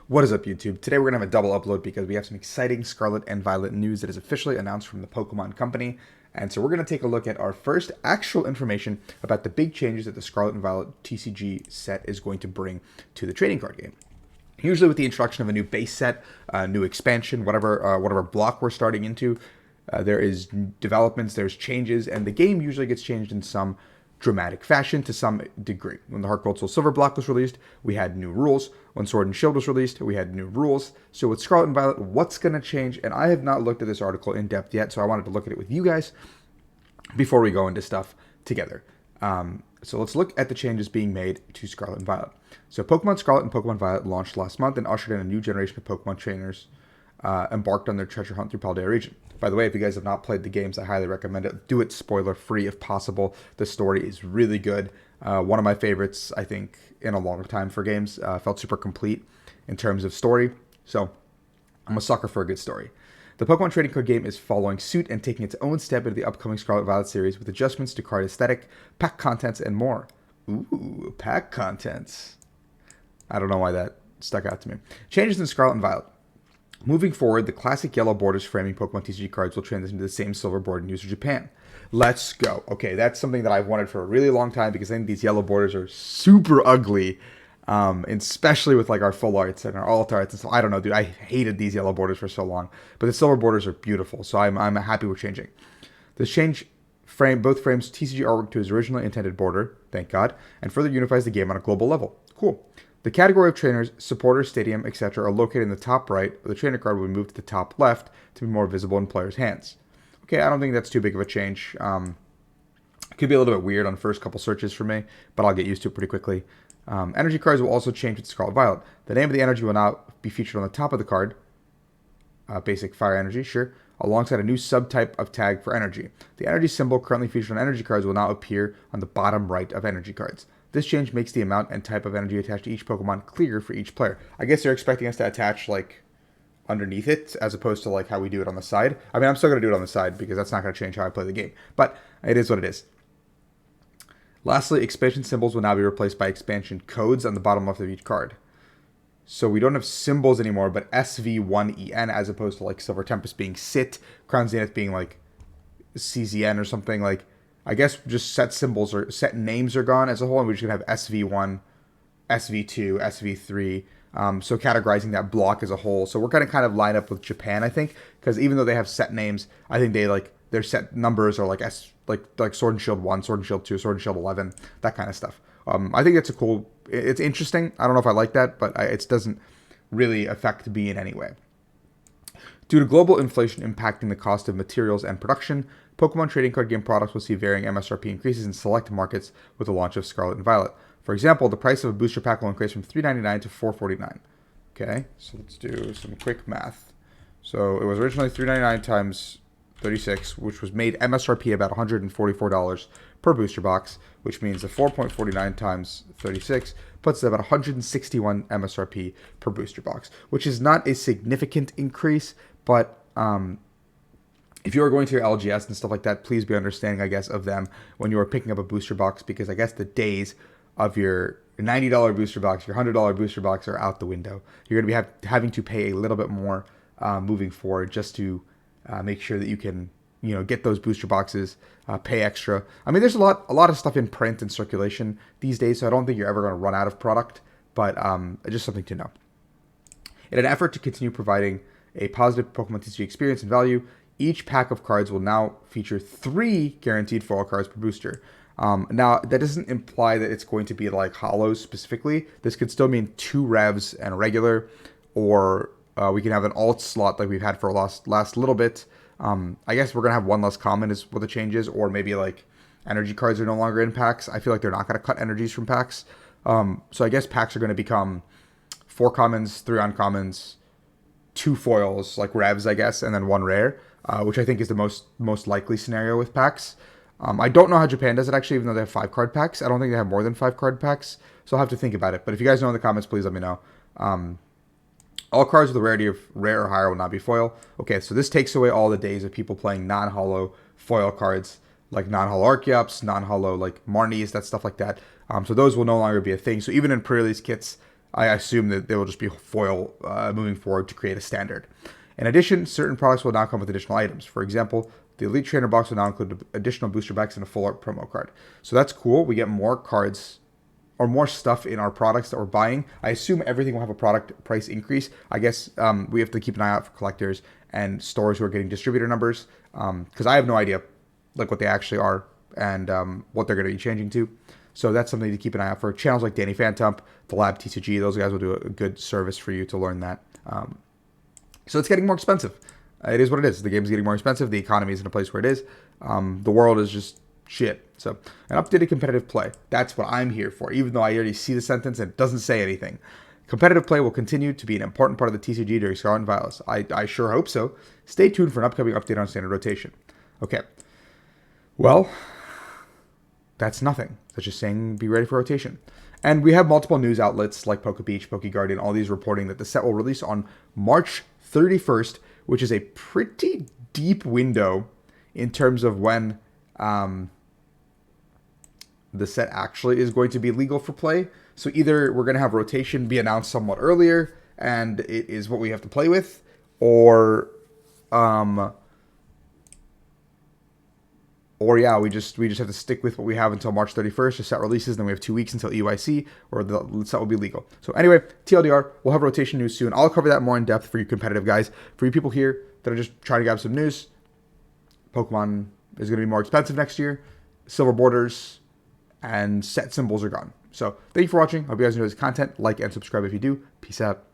What is up, YouTube? Today we're going to have a double upload because we have some exciting Scarlet and Violet news that is officially announced from the Pokemon Company. And so we're going to take a look at our first actual information about the big changes that the Scarlet and Violet TCG set is going to bring to the trading card game. Usually with the introduction of a new base set, new expansion, whatever block we're starting into, there is developments, there's changes, and the game usually gets changed in some dramatic fashion to some degree. When the Heart Gold Soul Silver block was released, we had new rules. When Sword and Shield was released, we had new rules. So with Scarlet and Violet, what's going to change? And I have not looked at this article in depth yet, so I wanted to look at it with you guys before we go into stuff together. So let's look at the changes being made to Scarlet and Violet. So Pokemon Scarlet and Pokemon Violet launched last month and ushered in a new generation of Pokemon trainers embarked on their treasure hunt through Paldea region. By the way, if you guys have not played the games, I highly recommend it. Do it spoiler free if possible. The story is really good. One of my favorites, I think, in a long time for games. Felt super complete in terms of story. So I'm a sucker for a good story. The Pokemon trading card game is following suit and taking its own step into the upcoming Scarlet Violet series with adjustments to card aesthetic, pack contents, and more. Ooh, pack contents. I don't know why that stuck out to me. Changes in Scarlet and Violet. Moving forward, the classic yellow borders framing Pokemon TCG cards will transition to the same silver border used in Japan. Let's go. Okay, that's something that I've wanted for a really long time because I think these yellow borders are super ugly, and especially with like our full arts and our alt arts and stuff. I don't know, dude. I hated these yellow borders for so long, but the silver borders are beautiful, so I'm happy we're changing. This change both frames TCG artwork to its originally intended border, thank God, and further unifies the game on a global level. Cool. The category of trainers, supporters, stadium, etc. are located in the top right. The trainer card will be moved to the top left to be more visible in players' hands. Okay, I don't think that's too big of a change. It could be a little bit weird on first couple searches for me, but I'll get used to it pretty quickly. Energy cards will also change with Scarlet Violet. The name of the energy will now be featured on the top of the card. Basic fire energy, sure. Alongside a new subtype of tag for energy. The energy symbol currently featured on energy cards will now appear on the bottom right of energy cards. This change makes the amount and type of energy attached to each Pokemon clear for each player. I guess they're expecting us to attach, like, underneath it, as opposed to, like, how we do it on the side. I mean, I'm still going to do it on the side, because that's not going to change how I play the game. But it is what it is. Lastly, expansion symbols will now be replaced by expansion codes on the bottom left of each card. So we don't have symbols anymore, but SV1EN, as opposed to, like, Silver Tempest being SIT, Crown Zenith being, like, CZN or something, like... I guess just set symbols or set names are gone as a whole, and we're just going to have SV1, SV2, SV3, so categorizing that block as a whole. So we're going to kind of line up with Japan, I think, because even though they have set names, I think they, like, their set numbers are, like, like Sword and Shield 1, Sword and Shield 2, Sword and Shield 11, that kind of stuff. I think it's it's interesting. I don't know if I like that, but it doesn't really affect me in any way. Due to global inflation impacting the cost of materials and production, Pokemon trading card game products will see varying MSRP increases in select markets with the launch of Scarlet and Violet. For example, the price of a booster pack will increase from $3.99 to $4.49. Okay, so let's do some quick math. So it was originally $3.99 times 36, which was made MSRP about $144 per booster box, which means the 4.49 times 36 puts it about 161 MSRP per booster box, which is not a significant increase, but if you are going to your LGS and stuff like that, please be understanding, I guess, of them when you are picking up a booster box, because I guess the days of your $90 booster box, your $100 booster box are out the window. You're going to be having to pay a little bit more moving forward just to make sure that you can, get those booster boxes, pay extra. I mean, there's a lot of stuff in print and circulation these days, so I don't think you're ever going to run out of product, but just something to know. In an effort to continue providing a positive Pokemon TCG experience and value, each pack of cards will now feature 3 guaranteed foil cards per booster. Now, that doesn't imply that it's going to be like holos specifically. This could still mean 2 revs and a regular, or we can have an alt slot like we've had for last little bit. I guess we're going to have 1 less common is what the change is, or maybe like energy cards are no longer in packs. I feel like they're not going to cut energies from packs. So I guess packs are going to become 4 commons, 3 uncommons, 2 foils, like revs, I guess, and then 1 rare, which I think is the most likely scenario with packs. I don't know how Japan does it, actually, even though they have 5 card packs. I don't think they have more than 5 card packs, so I'll have to think about it. But if you guys know in the comments, please let me know. All cards with a rarity of rare or higher will not be foil. Okay, so this takes away all the days of people playing non-holo foil cards, like non-holo Archeops, non-holo like Marnies, that stuff like that. So those will no longer be a thing. So even in pre-release kits, I assume that they will just be foil moving forward to create a standard. In addition, certain products will now come with additional items. For example, the Elite Trainer box will now include additional booster packs and a full art promo card. So that's cool. We get more cards or more stuff in our products that we're buying. I assume everything will have a product price increase. I guess we have to keep an eye out for collectors and stores who are getting distributor numbers, because I have no idea like what they actually are and what they're going to be changing to. So that's something to keep an eye out for. Channels like Danny Phantom, the Lab TCG, those guys will do a good service for you to learn that. So it's getting more expensive. It is what it is. The game's getting more expensive. The economy is in a place where it is. The world is just shit. So an updated competitive play. That's what I'm here for, even though I already see the sentence and it doesn't say anything. Competitive play will continue to be an important part of the TCG during Scarlet and Violet. I sure hope so. Stay tuned for an upcoming update on standard rotation. Okay. Well, that's nothing. That's just saying be ready for rotation. And we have multiple news outlets like PokeBeach, PokeGuardian, all these reporting that the set will release on March 31st, which is a pretty deep window in terms of when the set actually is going to be legal for play. So either we're going to have rotation be announced somewhat earlier and it is what we have to play with, or yeah, we just have to stick with what we have until March 31st. The set releases, then we have 2 weeks until EYC, or the set will be legal. So anyway, TLDR, we'll have rotation news soon. I'll cover that more in depth for you competitive guys. For you people here that are just trying to grab some news, Pokemon is going to be more expensive next year. Silver borders and set symbols are gone. So thank you for watching. Hope you guys enjoy this content. Like and subscribe if you do. Peace out.